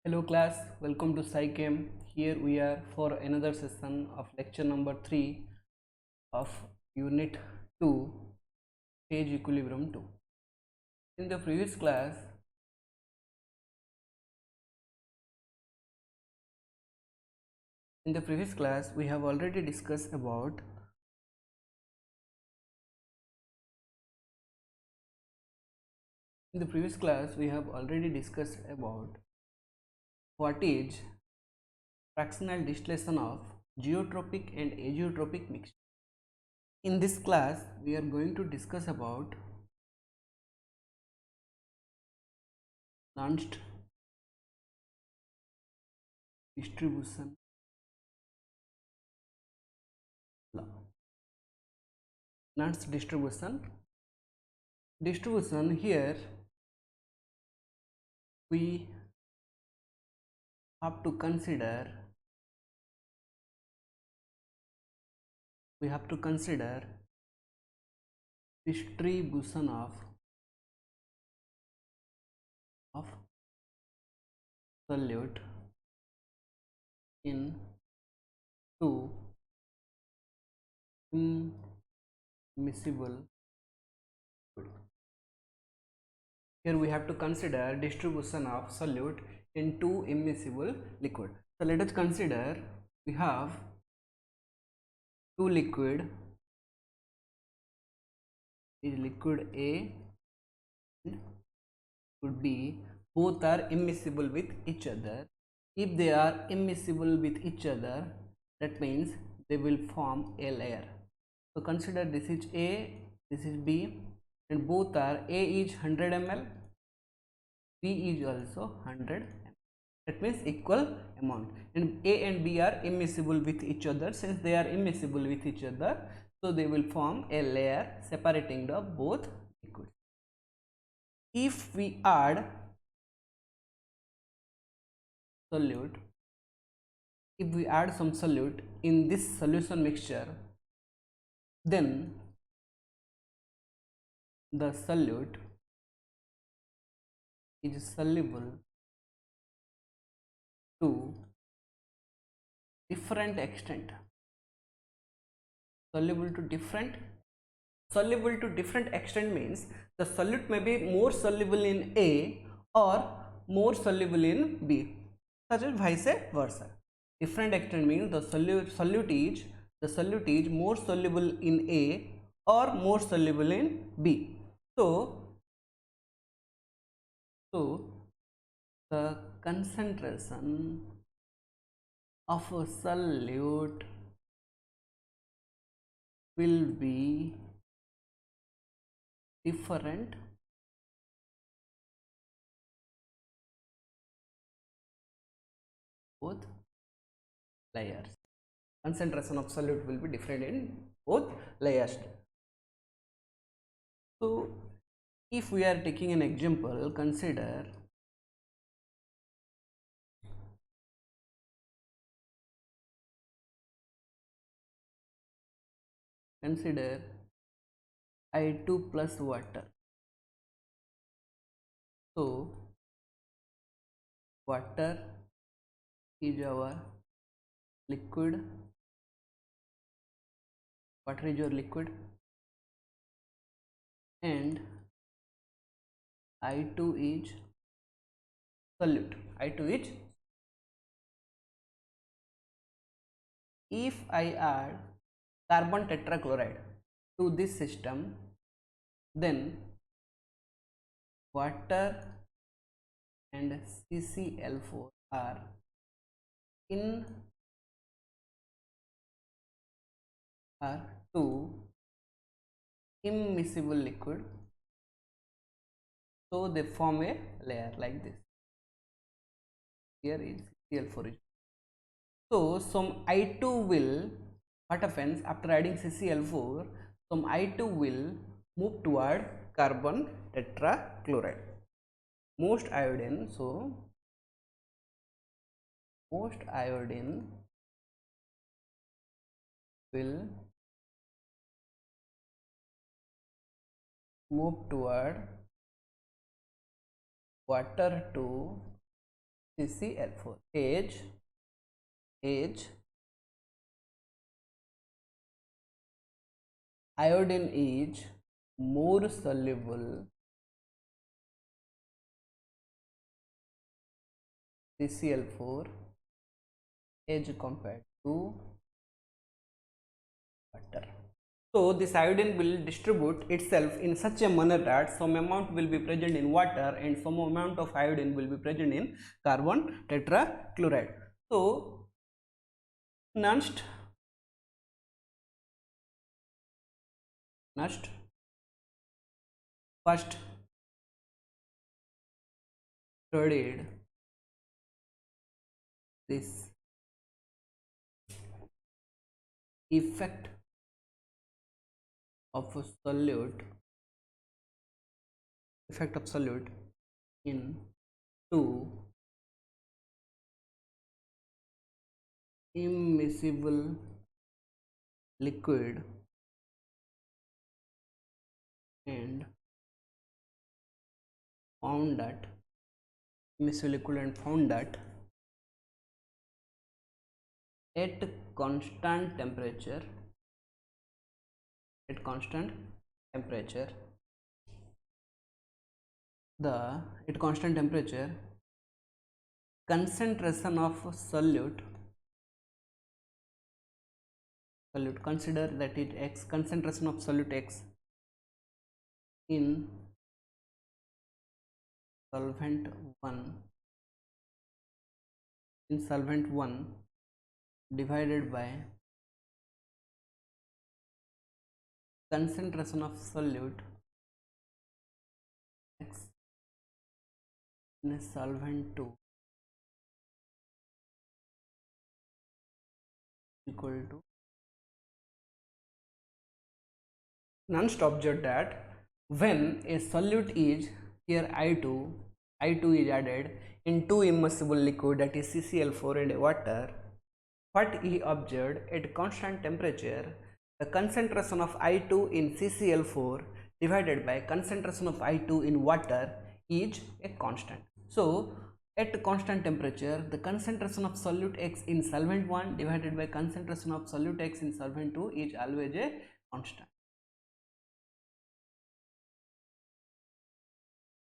Hello class, welcome to SciChem. Here we are for another session of lecture number 3 of unit 2, phase equilibrium 2. In the previous class, we have already discussed about what is fractional distillation of geotropic and azeotropic mixture. In this class, we are going to discuss about Nernst distribution law. Nernst distribution here we have to consider distribution of solute in two immiscible fluid. Here we have to consider distribution of solute in two immiscible liquid. So let us consider we have two liquid is liquid A and liquid B. Both are immiscible with each other. If they are immiscible with each other, that means they will form a layer. So consider this is A, this is B, and both are A is 100 ml, B is also 100 ml. That means equal amount, and A and B are immiscible with each other. Since they are immiscible with each other, so they will form a layer separating the both liquids. If we add solute, some solute in this solution mixture, then the solute is soluble to different extent. Soluble to different extent means the solute may be more soluble in A or more soluble in B, such as vice versa. Different extent means the solute is more soluble in A or more soluble in B. So the concentration of a solute will be different both layers. Concentration of solute will be different in both layers. So if we are taking an example, consider I2 plus water. So water is our liquid, your liquid, and I2 is solute. If I add carbon tetrachloride to this system, then water and CCl4 are in two immiscible liquid, so they form a layer like this. Here is CCl4. So some I2 will, what happens after adding CCl4, some I2 will move toward carbon tetrachloride. Most iodine will move toward water to CCl4. Age iodine is more soluble CCl4 age compared to water. So this iodine will distribute itself in such a manner that some amount will be present in water and some amount of iodine will be present in carbon tetrachloride. So next first studied this effect of solute in two immiscible liquid and found that at constant temperature concentration of solute, consider that it x concentration of solute x in solvent 1 divided by concentration of solute x in a solvent 2 equal to. Nernst observed that when a solute is here I2 is added in two immersible liquid, that is CCl4 and water, what he observed at constant temperature, the concentration of I2 in CCl4 divided by concentration of I2 in water is a constant. So at constant temperature, the concentration of solute X in solvent 1 divided by concentration of solute X in solvent 2 is always a constant.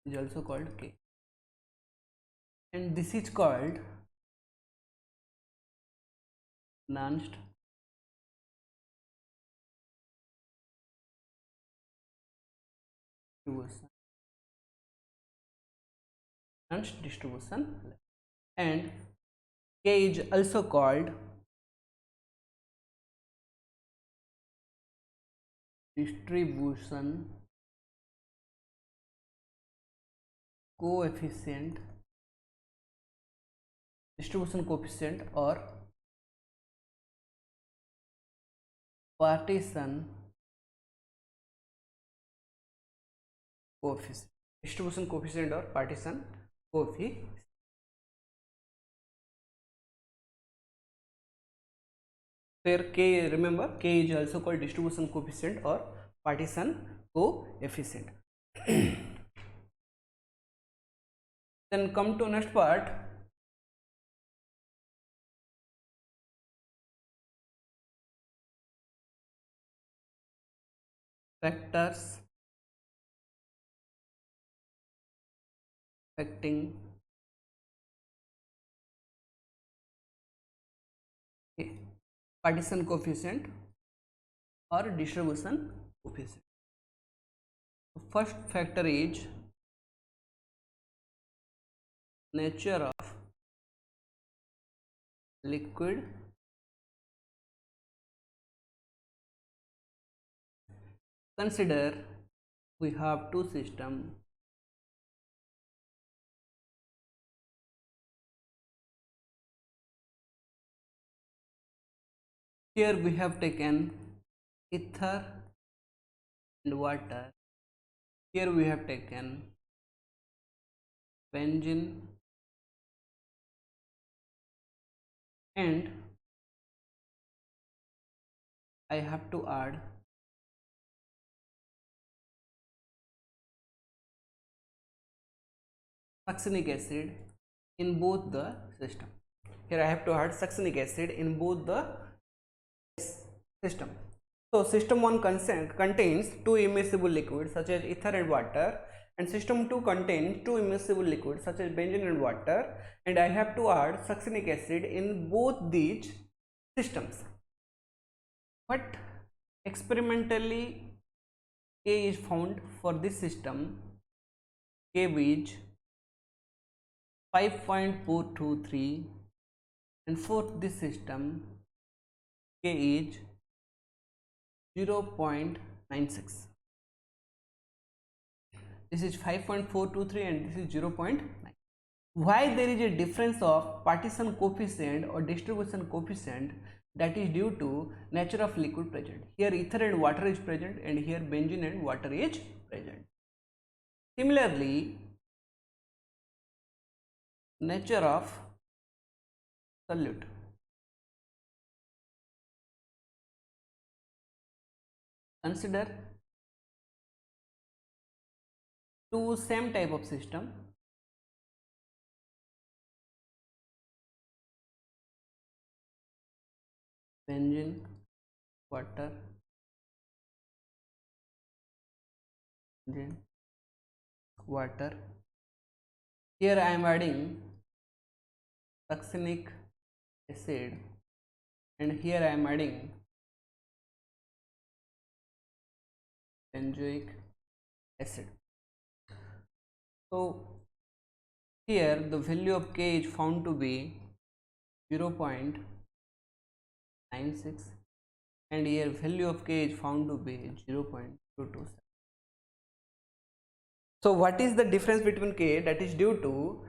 Is also called K, and this is called Nernst distribution, and K is also called distribution coefficient or partition coefficient. Distribution coefficient or partition coefficient. Here K, remember K is also called distribution coefficient or partition coefficient. Then come to next part. Factors affecting partition coefficient or distribution coefficient. First factor is nature of liquid Consider we have two systems. Here we have taken ether and water. Here we have taken benzene and I have to add succinic acid in both the system. Here I have to add succinic acid in both the system. So system 1 contains two immiscible liquids such as ether and water, and system 2 contains two immiscible liquids such as benzene and water, and I have to add succinic acid in both these systems. But experimentally K is found for this system. K is 5.423, and for this system K is 0.96. This is 5.423 and this is 0.9. Why there is a difference of partition coefficient or distribution coefficient? That is due to nature of liquid present. Here ether and water is present, and here benzene and water is present. Similarly, nature of solute. Consider two same type of system. Benzene, water, benzene, water. Here I am adding succinic acid, and here I am adding benzoic acid. So here the value of K is found to be 0.96, and here value of K is found to be 0.227. So what is the difference between K? That is due to,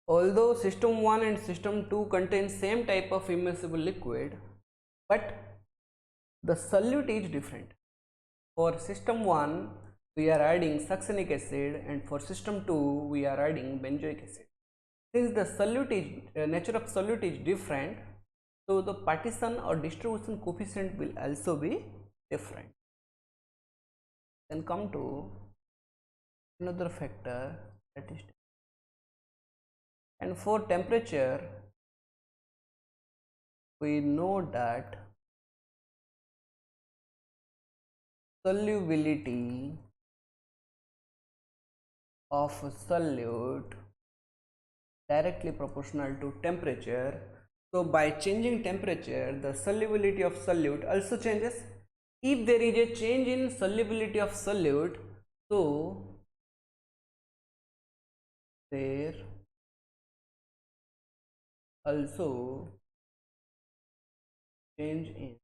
although system 1 and system 2 contain same type of immiscible liquid, but the solute is different. For system 1 we are adding succinic acid, and for system 2 we are adding benzoic acid. Since the solute is nature of solute is different, so the partition or distribution coefficient will also be different. Then come to another factor, that is, and for temperature we know that solubility of solute directly proportional to temperature. So by changing temperature, the solubility of solute also changes. If there is a change in solubility of solute, so there also change in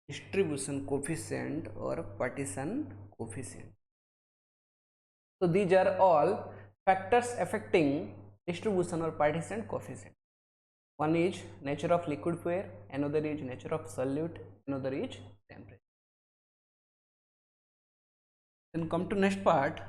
distribution coefficient or partition coefficient. So these are all factors affecting distribution or partition coefficient. One is nature of liquid pair, another is nature of solute, another is temperature. Then come to next part.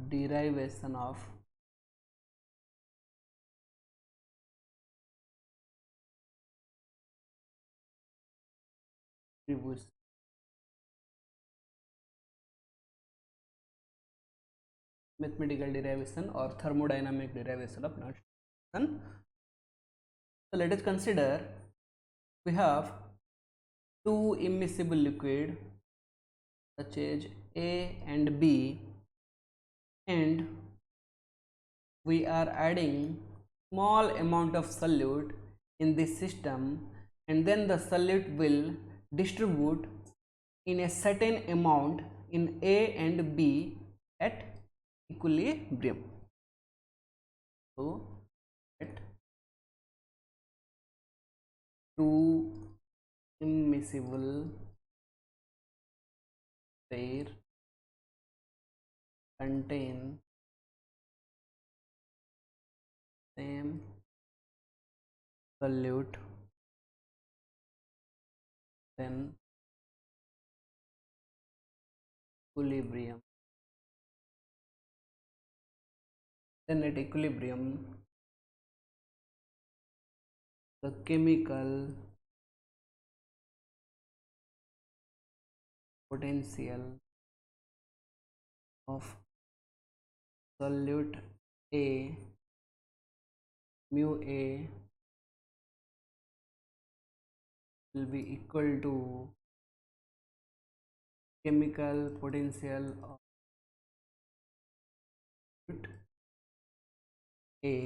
Derivation of distribution. Mathematical derivation or thermodynamic derivation of non-distribution. So let us consider we have two immiscible liquid such as A and B, and we are adding small amount of solute in this system, and then the solute will distribute in a certain amount in A and B at equilibrium. So at two immiscible pair contain same solute, then equilibrium. then at equilibrium the chemical potential of solute A mu A will be equal to chemical potential of solute A.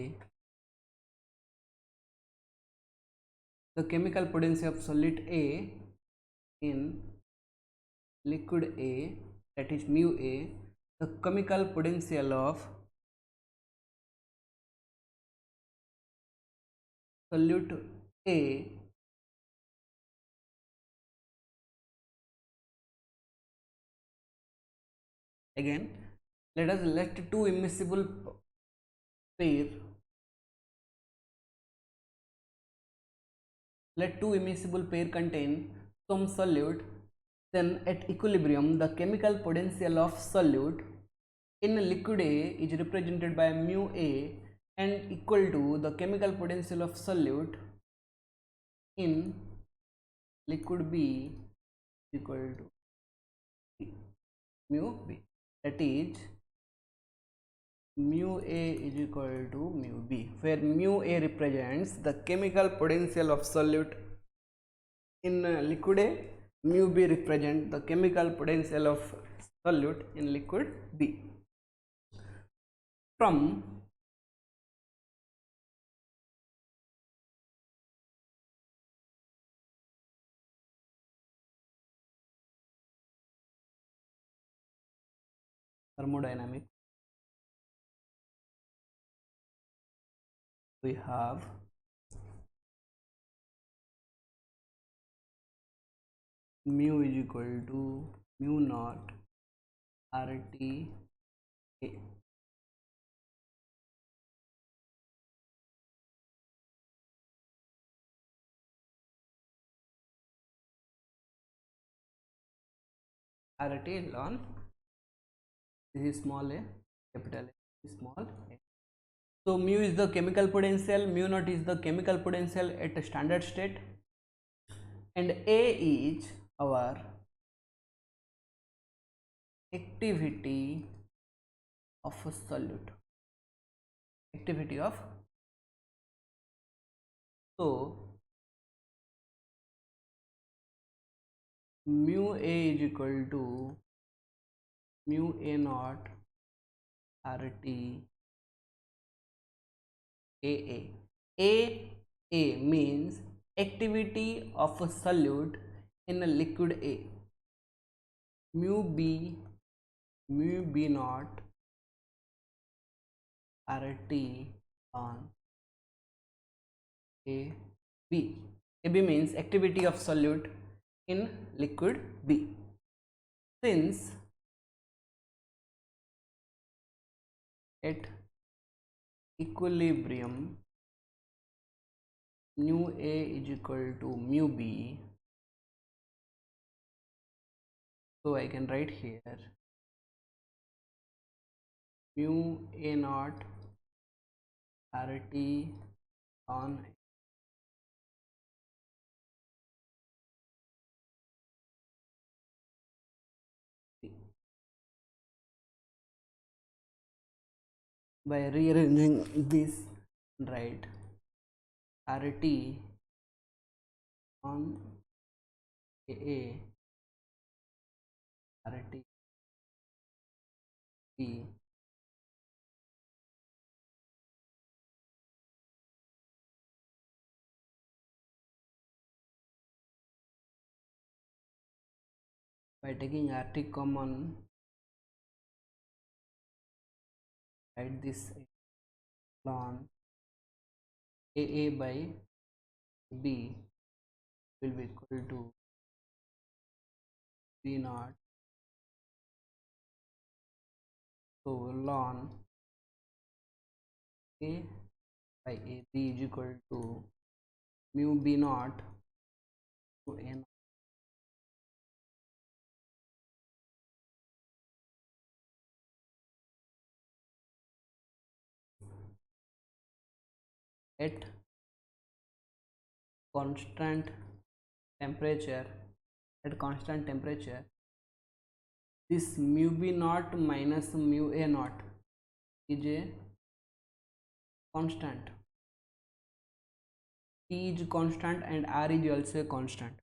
The chemical potential of solute A in liquid A, that is mu A, the chemical potential of solute A again. Let two immiscible pair contain some solute, then at equilibrium the chemical potential of solute in liquid A is represented by mu A and equal to the chemical potential of solute in liquid B equal to mu B, that is mu A is equal to mu B, where mu A represents the chemical potential of solute in liquid A, mu B represents the chemical potential of solute in liquid B. From thermodynamics we have mu is equal to mu naught RT A. RT ln, this is small a, capital A, small a. So mu is the chemical potential, mu naught is the chemical potential at a standard state, and A is our activity of a solute. Activity of, so mu A is equal to mu A naught RT AA. A means activity of a solute in a liquid A. Mu B naught RT on AB. AB means activity of solute in liquid B. Since at equilibrium mu A is equal to mu B, so I can write here mu A naught RT on B. By rearranging this, write RT on AA RT B by taking RT common, write this ln AA by B will be equal to B naught, so ln A by A B is equal to mu B naught to A naught. at constant temperature, this mu b naught minus mu a naught is a constant. T is constant and R is also a constant.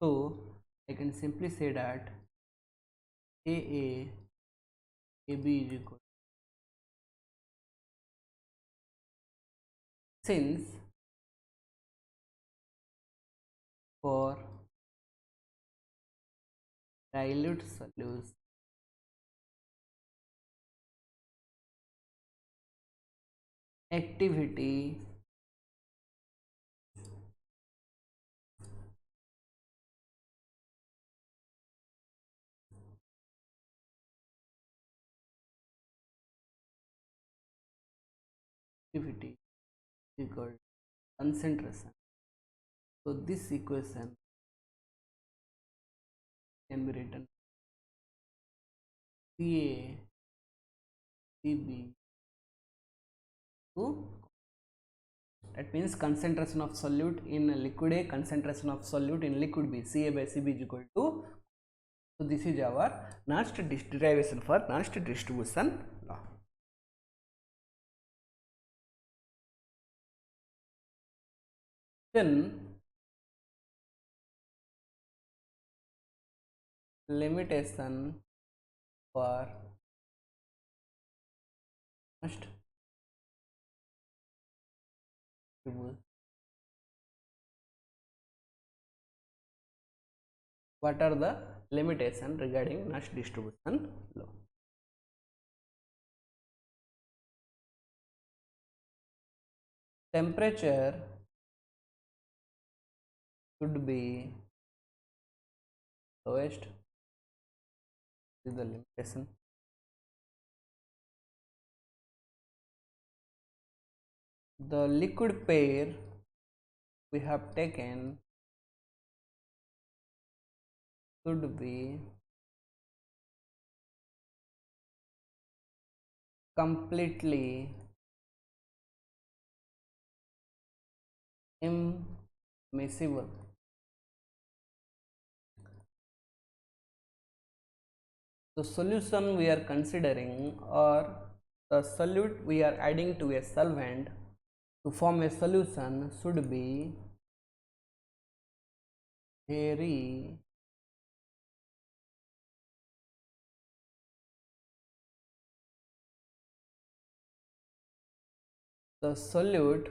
So I can simply say that AA AB is equal. Since for dilute solutes activity activity is equal to concentration. So this equation can be written Ca Cb to, that means concentration of solute in liquid A, concentration of solute in liquid B, Ca by Cb is equal to. So this is our Nernst derivation for Nernst distribution law. Then limitation for Nernst distribution. What are the limitations regarding Nernst distribution law? Temperature should be lowest. This is the limitation. The liquid pair we have taken should be completely immiscible. The solution we are considering, or the solute we are adding to a solvent to form a solution, should be very the solute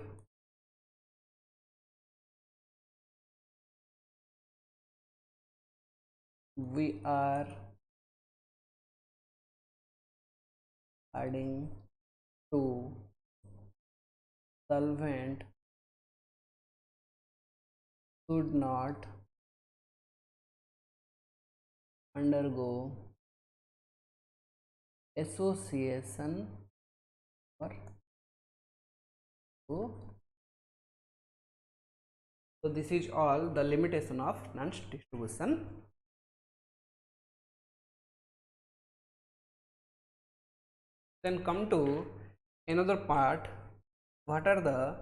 we are adding to solvent should not undergo association or so this is all the limitation of Nernst distribution. Then come to another part. What are the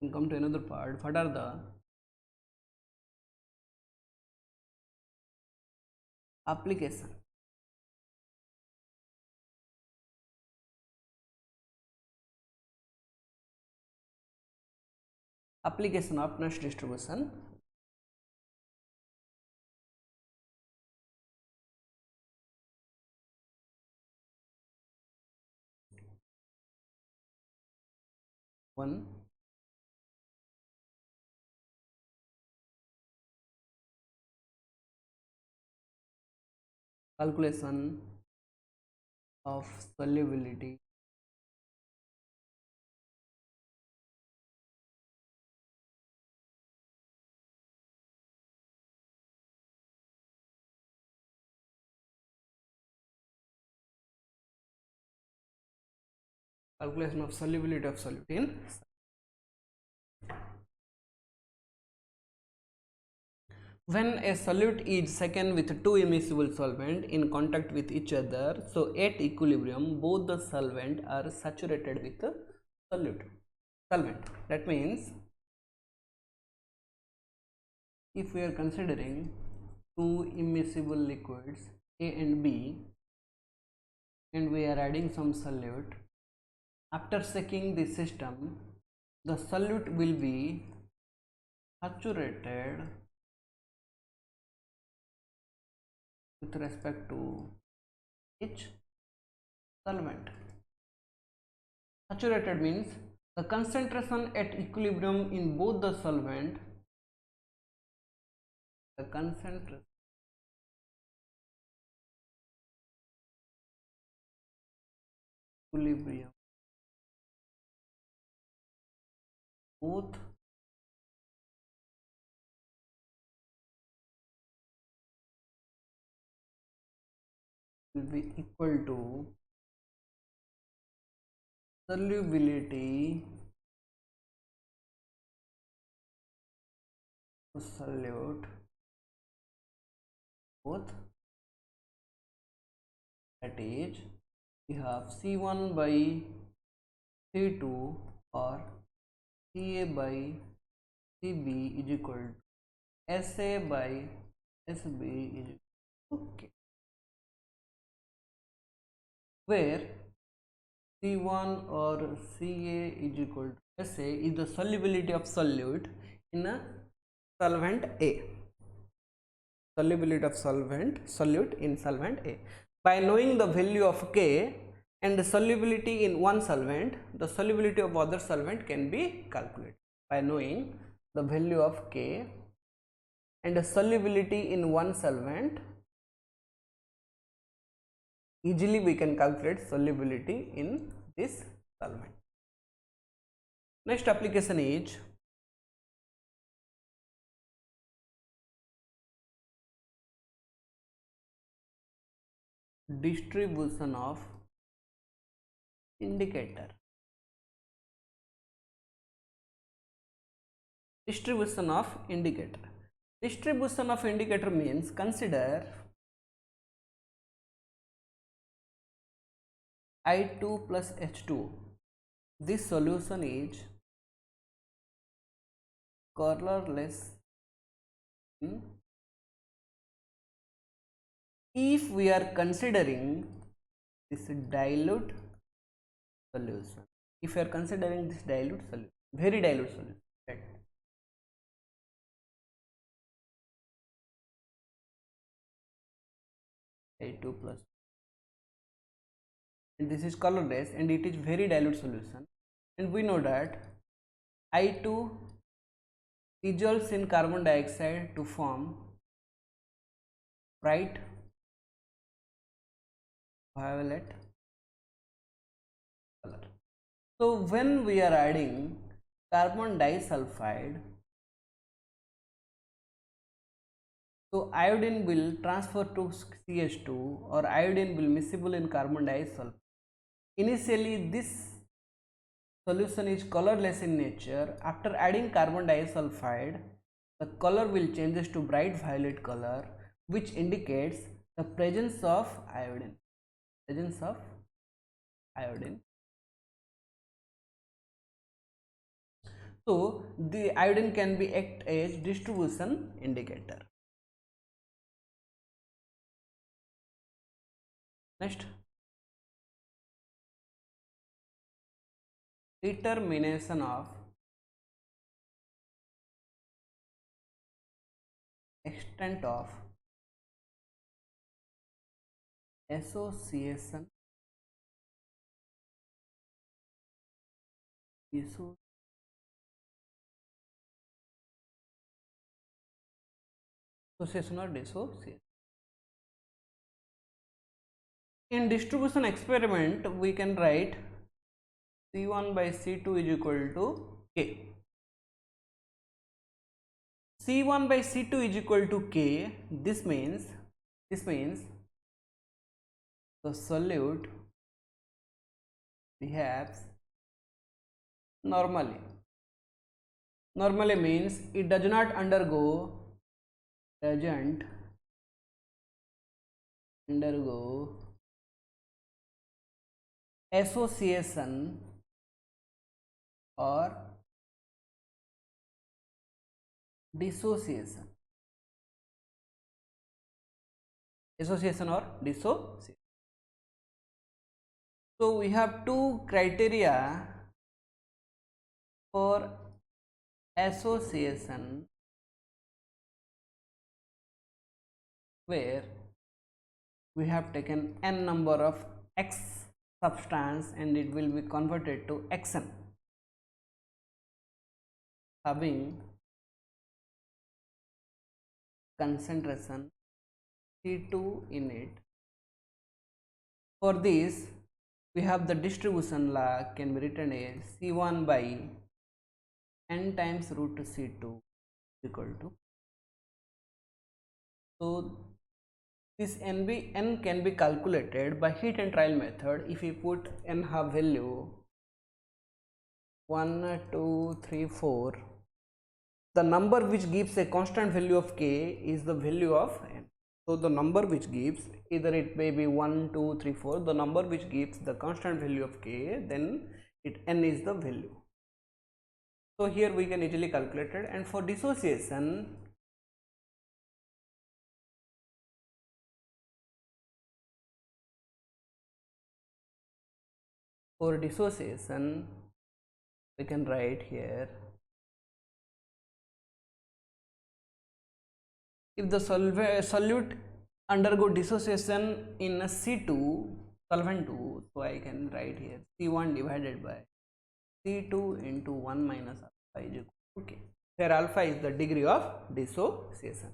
What are the application of Nernst distribution? One, calculation of solubility of solute in. when a solute is second with two immiscible solvent in contact with each other, so at equilibrium both the solvent are saturated with the solvent. That means if we are considering two immiscible liquids A and B and we are adding some solute, after shaking the system the solute will be saturated with respect to each solvent. Saturated means the concentration at equilibrium in both the solvent, the concentration equilibrium both will be equal to solubility to solute both, that is we have C1 by C2 or Ca by Cb is equal to Sa by Sb is equal to K, where C1 or Ca is equal to Sa is the solubility of solute in a solvent A, solubility of solute in solvent A. By knowing the value of K and the solubility in one solvent, the solubility of other solvent can be calculated. By knowing the value of K and the solubility in one solvent, easily we can calculate solubility in this solvent. Next application is distribution of indicator. Distribution of indicator. Distribution of indicator means consider I2 plus H2. This solution is colorless if we are considering this dilute solution. If we are considering this dilute solution, very dilute solution, right? I2 plus, and this is colorless and it is very dilute solution, and we know that I2 dissolves in carbon dioxide to form bright violet color. So when we are adding carbon disulfide, so iodine will transfer to CH2 or iodine will miscible in carbon disulfide. Initially this solution is colorless in nature. After adding carbon disulfide, the color will changes to bright violet color, which indicates the presence of iodine. Presence of iodine. So the iodine can be act as distribution indicator. Next, determination of extent of association association or dissociation. In distribution experiment, we can write C1 by C2 is equal to K. C1 by C2 is equal to K. This means the solute behaves normally. Normally means it does not undergo doesn't undergo association or dissociation. Association or dissociation. So we have two criteria for association, where we have taken n number of x substance and it will be converted to xn having concentration C2 in it. For this, we have the distribution law can be written as C1 by n times root C2 equal to. So this n can be calculated by heat and trial method. If we put n half value 1, 2, 3, 4, the number which gives a constant value of k is the value of n. So the number which gives, either it may be 1, 2, 3, 4, the number which gives the constant value of k, then n is the value. So here we can easily calculate it. And for dissociation, we can write here, if the solute undergo dissociation in a C2, solvent 2, so I can write here C1 divided by C2 into 1 minus alpha is equal to k. Here alpha is the degree of dissociation.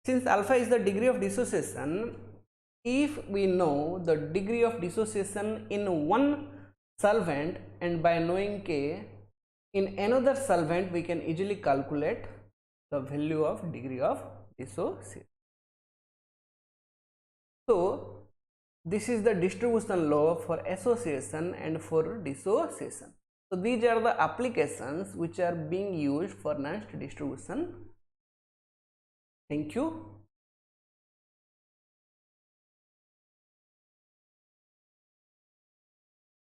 Since alpha is the degree of dissociation, if we know the degree of dissociation in one solvent and by knowing k in another solvent, we can easily calculate the value of degree of dissociation. So this is the distribution law for association and for dissociation. So these are the applications which are being used for Nernst distribution. Thank you.